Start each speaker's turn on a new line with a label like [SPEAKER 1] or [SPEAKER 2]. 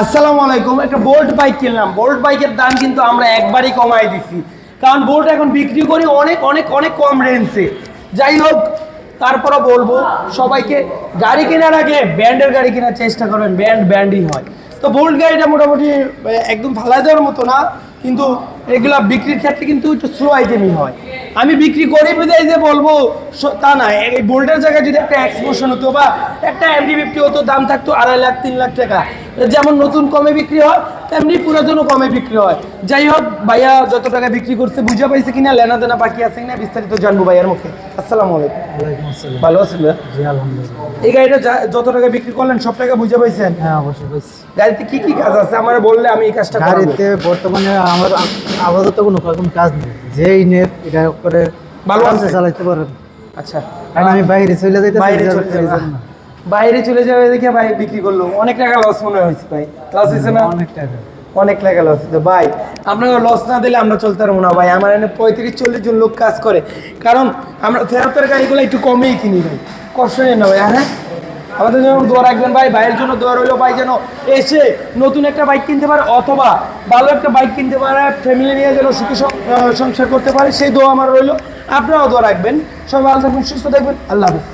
[SPEAKER 1] আসসালামু আলাইকুম। একটা বোল্ট বাইক কিনলাম। বোল্ট বাইকের দাম কিন্তু আমরা একবারই কমাই দিছি, কারণ বোল্ট এখন বিক্রি করি অনেক অনেক অনেক কম রেঞ্জে। যাই হোক, তারপরও বলবো সবাইকে, গাড়ি কেনার আগে ব্র্যান্ডের গাড়ি কেনার চেষ্টা করবেন। ব্র্যান্ডই হয়। তো বোল্ট গাড়িটা মোটামুটি একদম ফালাই দেওয়ার মতো না, কিন্তু এগুলা বিক্রির ক্ষেত্রে কিন্তু একটু স্লো আইটেমই হয়। আমি বিক্রি করি বিদায় যে বলবো তা না। এই বোল্টের জায়গায় যদি একটা এক্সপোশন হতো বা একটা MT-50 হতো, দাম থাকতো 2.5 লাখ 3 লাখ টাকা। যেমন নতুন কমে বিক্রি হয়, তেমনি পুরাতনও কমে বিক্রি হয়। যাই হোক, ভাইয়া যত টাকা বিক্রি করছে বুঝা পাইছে কিনা, লেনা দেনা বাকি আছে কিনা, বিস্তারিত জানবো ভাইয়ার মুখে। আসসালামু আলাইকুম।
[SPEAKER 2] ওয়ালাইকুম আসসালাম।
[SPEAKER 1] ভালো আছেন ভাইয়া?
[SPEAKER 2] জি আলহামদুলিল্লাহ।
[SPEAKER 1] এই গাড়িটা যত টাকা বিক্রি করলেন সব টাকা বুঝা পাইছেন?
[SPEAKER 2] হ্যাঁ অবশ্যই পাইছি।
[SPEAKER 1] গাড়িতে কি কি কাজ আছে আমার বললে আমি এই কাজটা করাবো।
[SPEAKER 2] গাড়িতে বর্তমানে আমার আপাতত কোনো রকম কাজ নেই, যেই নেট এটা করে
[SPEAKER 1] ভালো
[SPEAKER 2] আরামসে
[SPEAKER 1] আছে?
[SPEAKER 2] চালাতে পারেন।
[SPEAKER 1] আচ্ছা,
[SPEAKER 2] কারণ আমি বাইরে চলে যাইতে
[SPEAKER 1] বাইরে চলে যাবে দেখে ভাই বিক্রি করলো। অনেক টাকা লস মনে হয়েছে ভাই। লস হয়েছে না?
[SPEAKER 2] অনেক টাকা।
[SPEAKER 1] অনেক টাকা লস হচ্ছে ভাই। আপনাকে লস না দিলে আমরা চলতে পারবো না ভাই। আমার এখানে 35-40 জন লোক কাজ করে, কারণ আমরা ফেরতের গাড়িগুলো একটু কমেই কিনি ভাই। কষ্ট নেই না ভাই। হ্যাঁ, আমাদের জন্য দোয়া রাখবেন ভাই। ভাইয়ের জন্য দোয়া রইলো ভাই, যেন এসে নতুন একটা বাইক কিনতে পারে অথবা ভালো একটা বাইক কিনতে পারে, ফ্যামিলি নিয়ে যেন সুখী সংসার করতে পারে, সেই দোয়া আমার রইলো। আপনারাও দোয়া রাখবেন। সবাই ভালো থাকবেন, সুস্থ থাকবেন। আল্লাহ হাফেজ।